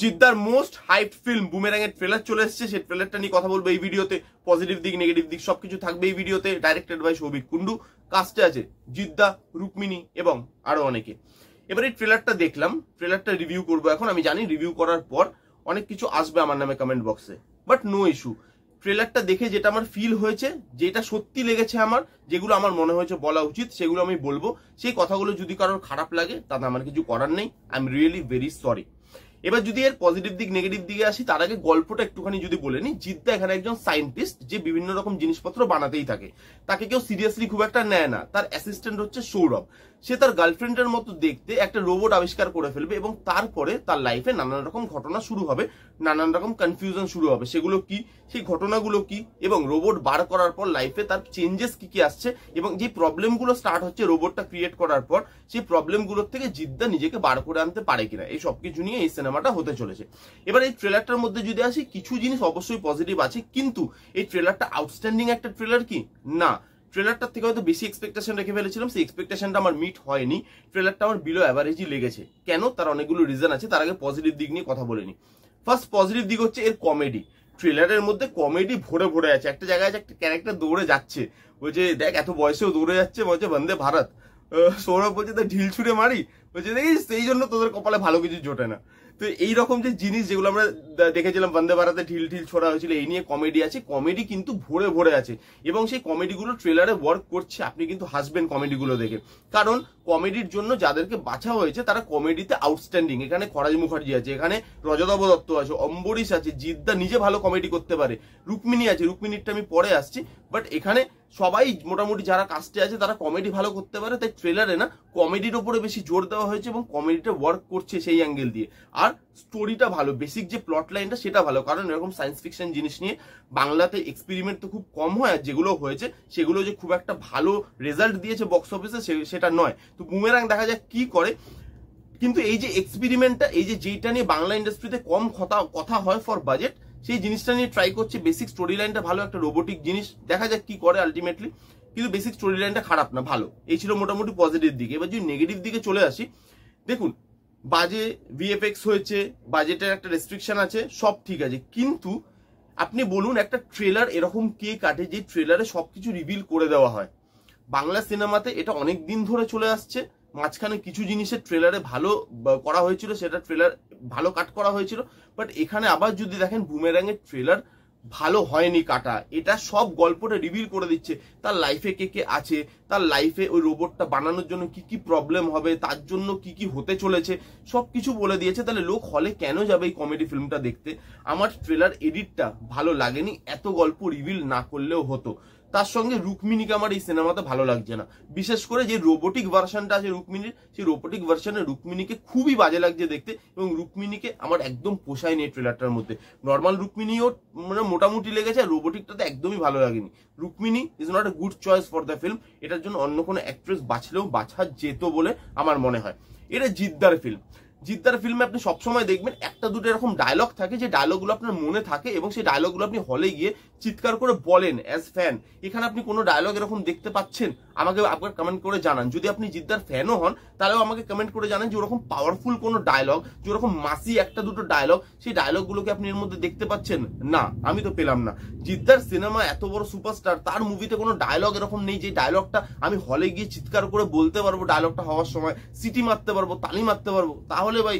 জিদ্দার most hyped film boomerang এর trailer চলে এসেছে। সেই ট্রেলারটা নিয়ে কথা বলবো এই ভিডিওতে। পজিটিভ দিক নেগেটিভ দিক সবকিছু থাকবে এই ভিডিওতে। Directed by Souvik Kundu. কাস্টে আছে জিদ্দা, রুক্মিণী এবং আরো অনেকে। এবার এই ট্রেলারটা দেখলাম, ট্রেলারটা রিভিউ করবো এখন। আমি জানি রিভিউ করার পর অনেক কিছু আসবে আমার নামে কমেন্ট বক্সে, বাট নো ইস্যু। ট্রেলারটা দেখে যেটা আমার ফিল হয়েছে, যেটা সত্যি লেগেছে আমার, যেগুলো আমার মনে হয়েছে বলা উচিত সেগুলো আমি বলবো। সেই কথাগুলো যদি কারোর খারাপ লাগে তাতে আমার কিছু করার নেই। I am really very sorry. এবার যদি এর পজিটিভ দিক নেগেটিভ দিকে আসি, তার আগে গল্পটা একটুখানি যদি বলে নি। জিদ্দা এখানে একজন সায়েন্টিস্ট যে বিভিন্ন রকম জিনিসপত্র বানাতেই থাকে। তাকে কেউ সিরিয়াসলি খুব একটা নেয় না। তার অ্যাসিস্ট্যান্ট হচ্ছে সৌরভ। সে তার গার্লফ্রেন্ডের মতো দেখতে একটা রোবট আবিষ্কার করে ফেলবে এবং তারপরে তার লাইফে নানান রকম ঘটনা শুরু হবে, নানান রকম কনফিউশন শুরু হবে। সেগুলো কি, সেই ঘটনাগুলো কি, এবং রোবট বার করার পর লাইফে তার চেঞ্জেস কি কি আসছে, এবং যে প্রবলেমগুলো স্টার্ট হচ্ছে রোবটটা ক্রিয়েট করার পর, সেই প্রবলেমগুলোর থেকে জিদ্দা নিজেকে বার করে আনতে পারে কিনা, এই সবকিছু নিয়ে এই সিনেমাটা হতে চলেছে। এবার এই ট্রেলারটার মধ্যে যদি আসি, কিছু জিনিস অবশ্যই পজিটিভ আছে, কিন্তু এই ট্রেলারটা আউটস্ট্যান্ডিং একটা ট্রেলার কি না। ট্রেলারটার থেকে হয়তো বেশি এক্সপেকটেশন রেখে ফেলেছিলাম, সেই এক্সপেকটেশনটা আমার মিট হয়নি। ট্রেলারটা আমার বিলো অ্যাভারেজই লেগেছে। কেন, তার অনেকগুলো রিজন আছে। তার আগে পজিটিভ দিক নিয়ে কথা বলে নি। ফার্স্ট পজিটিভ দিক হচ্ছে এর কমেডি। ট্রেলারের মধ্যে কমেডি ভরে ভরে আছে। একটা জায়গায় একটা ক্যারেক্টার দৌড়ে যাচ্ছে, বলছে দেখ এত বয়সেও দৌড়ে যাচ্ছে, বলছে বন্দে ভারত। সৌরভ বলছে তা ঢিল ছুঁড়ে মারি, বলছে দেখিস সেই জন্য তোদের কপালে ভালো কিছু জোটে না। তো এইরকম যে জিনিস যেগুলো আমরা দেখেছিলাম বন্দে ভারতে ঢিল ঢিল ছোড়া হয়েছিল, এই নিয়ে কমেডি আছে। কমেডি কিন্তু ভরে ভরে আছে এবং সেই কমেডিগুলো ট্রেলারে ওয়ার্ক করছে। আপনি কিন্তু হাসবেন কমেডিগুলো দেখে, কারণ কমেডির জন্য যাদেরকে বাছা হয়েছে তারা কমেডিতে আউটস্ট্যান্ডিং। এখানে খরাজ মুখার্জি আছে, এখানে রজতাভ দত্ত আছে, অম্বরীশ আছে, জিদ্দা নিজে ভালো কমেডি করতে পারে, রুক্মিণী আছে, রুক্মিণীরটা আমি পরে আসছি। বাট এখানে সবাই মোটামুটি যারা কাস্টে আছে তারা কমেডি ভালো করতে পারে। তাই ট্রেলারে না কমেডির ওপরে বেশি জোর দেওয়া হয়েছে এবং কমেডিটা ওয়ার্ক করছে সেই অ্যাঙ্গেল দিয়ে। আর স্টোরিটা ভালো, বেসিক যে প্লট লাইনটা সেটা ভালো, কারণ এরকম সায়েন্স ফিকশন জিনিস নিয়ে বাংলাতে এক্সপেরিমেন্ট তো খুব কম হয়। আর যেগুলো হয়েছে সেগুলো যে খুব একটা ভালো রেজাল্ট দিয়েছে বক্স অফিসে সেটা নয়। তো বুমেরাং দেখা যাক কি করে। কিন্তু এই যে এক্সপেরিমেন্টটা, এই যে যেটা নিয়ে বাংলা ইন্ডাস্ট্রিতে কম কথা হয় ফর বাজেট, সেই জিনিসটা নিয়ে ট্রাই করছে। বেসিক স্টোরি লাইনটা ভালো, একটা রোবোটিক জিনিস, দেখা যাক কি করে আলটিমেটলি। কিন্তু বেসিক স্টোরি লাইনটা খারাপ না, ভালো। এই ছিল মোটামুটি পজিটিভ দিকে। এবার যদি নেগেটিভ দিকে চলে আসি, দেখুন বাজে ভিএফএক্স হয়েছে, বাজেটের একটা রেস্ট্রিকশন আছে, সব ঠিক আছে। কিন্তু আপনি বলুন একটা ট্রেলার এরকম কে কাটে যে ট্রেলারে সবকিছু রিভিল করে দেওয়া হয়? বাংলা সিনেমাতে এটা অনেক দিন ধরে চলে আসছে। মাঝখানে কিছু জিনিসের ট্রেলারে ভালো করা হয়েছিল, সেটা ট্রেলার ভালো কাট করা হয়েছিল। বাট এখানে আবার যদি দেখেন বুমেরাং এর ট্রেলার ভালো হয়নি কাটা। এটা সব গল্পটা রিভিল করে দিচ্ছে। তার লাইফে কে কে আছে, তার লাইফে ওই রোবটটা বানানোর জন্য কি কি প্রবলেম হবে, তার জন্য কি কি হতে চলেছে, সবকিছু বলে দিয়েছে। তাহলে লোক হলে কেন যাবে এই কমেডি ফিল্মটা দেখতে? আমার ট্রেলার এডিটটা ভালো লাগেনি, এত গল্প রিভিল না করলেও হতো। তার সঙ্গে রুক্মিণীকে আমার এই সিনেমাতে ভালো লাগছে না। বিশেষ করে যে রোবোটিক ভার্সনটা আছে রুক্মিণীর, সেই রোবোটিক ভার্সনে রুক্মিণীকে খুবই বাজে লাগছে দেখতে, এবং রুক্মিণীকে আমার একদম পোষায়নি এই ট্রেলারটার মধ্যে। নর্মাল রুক্মিণীও মানে মোটামুটি লেগেছে, আর রোবোটিকটাতে একদমই ভালো লাগেনি। Rukmini is not a good choice for the film. এটার জন্য অন্য কোনো অ্যাক্ট্রেস বাছলেও বাছা যেত বলে আমার মনে হয়। এটা জিদ্দার ফিল্ম। জিদ্দার ফিল্মে আপনি সবসময় দেখবেন একটা দুটো এরকম ডায়লগ থাকে, যে ডায়লগগুলো আপনার মনে থাকে এবং সেই ডায়লগগুলো আপনি হলে গিয়ে চিৎকার করে বলেন অ্যাজ ফ্যান। এখানে আপনি কোনো ডায়লগ এরকম দেখতে পাচ্ছেন? আমাকে আপনার কমেন্ট করে জানান। যদি আপনি জিদ্দার ফ্যানও হন তাহলেও আমাকে কমেন্ট করে জানান যে ওরকম পাওয়ারফুল কোনো ডায়লগ, যে ওরকম মাসি একটা দুটো ডায়লগ, সেই ডায়লগগুলোকে আপনি এর মধ্যে দেখতে পাচ্ছেন? না, আমি তো পেলাম না। জিদ্দার সিনেমা, এত বড় সুপারস্টার, তার মুভিতে কোনো ডায়লগ এরকম নেই যে ডায়লগটা আমি হলে গিয়ে চিৎকার করে বলতে পারবো, ডায়লগটা হওয়ার সময় সিটি মারতে পারবো, তালি মারতে পারবো। তাহলে ভাই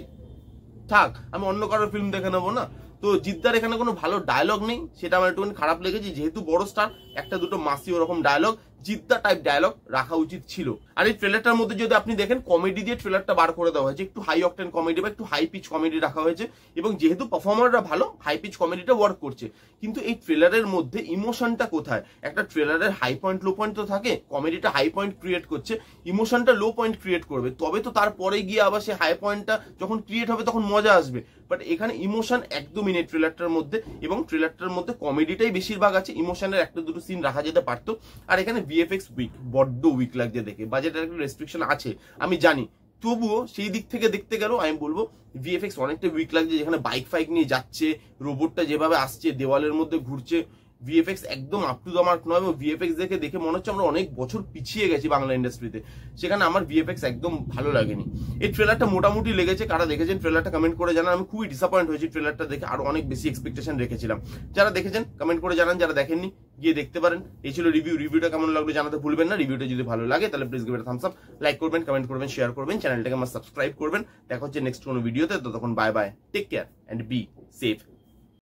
থাক, আমি অন্য কারোর ফিল্ম দেখে নেবো না। তো জিদ্দার এখানে কোনো ভালো ডায়লগ নেই, সেটা আমার একটুখানি খারাপ লেগেছে। যেহেতু বড় স্টার, একটা দুটো মাসি ওরকম ডায়লগ, জিদ্দা টাইপ ডায়লগ রাখা উচিত ছিল। আর এই ট্রেলারটার মধ্যে যদি আপনি দেখেন, কমেডি দিয়ে ট্রেলারটা বার করে দেওয়া হয়েছে। একটু হাই অকটেন কমেডি বা একটু হাই পিচ কমেডি রাখা হয়েছে, এবং যেহেতু পারফর্মাররা ভালো, হাই পিচ কমেডিটা ওয়ার্ক করছে। কিন্তু এই ট্রেলারের মধ্যে ইমোশনটা কোথায়? একটা ট্রেলারের হাই পয়েন্ট লো পয়েন্ট তো থাকে, কমেডিটা হাই পয়েন্ট ক্রিয়েট করছে, ইমোশনটা লো পয়েন্ট ক্রিয়েট করবে, তবে তো তারপরে গিয়ে আবার সে হাই পয়েন্টটা যখন ক্রিয়েট হবে তখন মজা আসবে। বাট এখানে ইমোশন একদমই নেই ট্রেলারটার মধ্যে, এবং ট্রেলারটার মধ্যে কমেডিটাই বেশিরভাগ আছে। ইমোশনের একটা দুটো সিন রাখা যেতে পারতো। আর এখানে ভিএফএক্স উইক, বড্ড উইক লাগছে দেখে। বাজেটের একটা রেস্ট্রিকশন আছে আমি জানি, তবুও সেই দিক থেকে দেখতে গেলেও আমি বলবো ভিএফএক্স অনেকটা উইক লাগছে। যেখানে বাইক ফাইক নিয়ে যাচ্ছে, রোবটটা যেভাবে আসছে, দেওয়ালের মধ্যে ঘুরছে, ভিএফএক্স একদম আপ টু দ্য মার্ক নয়, এবং ভিএফএক্স দেখে মনে হচ্ছে আমরা অনেক বছর পিছিয়ে গেছি বাংলা ইন্ডাস্ট্রিতে, সেখানে আমার ভিএফএক্স একদম ভালো লাগেনি। এই ট্রেলারটা মোটামুটি লেগেছে, কারা দেখেছেন ট্রেলারটা কমেন্ট করে জানান। আমি খুবই ডিসঅ্যাপয়েন্ট হয়েছি ট্রেলারটা দেখে, আরো অনেক বেশি এক্সপেকটেশন রেখেছিলাম। যারা দেখেছেন কমেন্ট করে জানান, যারা দেখেননি গিয়ে দেখতে পারেন। এই ছিল রিভিউটা কেমন লাগলো জানাতে ভুলবেন না। রিভিউটা যদি ভালো লাগে তাহলে please give it a Thums up, like করবেন, কমেন্ট করবেন, শেয়ার করবেন, চ্যানেলটাকে আমার সাবস্ক্রাইব করবেন। দেখা হচ্ছে নেক্সট কোনো ভিডিওতে, ততক্ষণ bye bye, take care and be safe.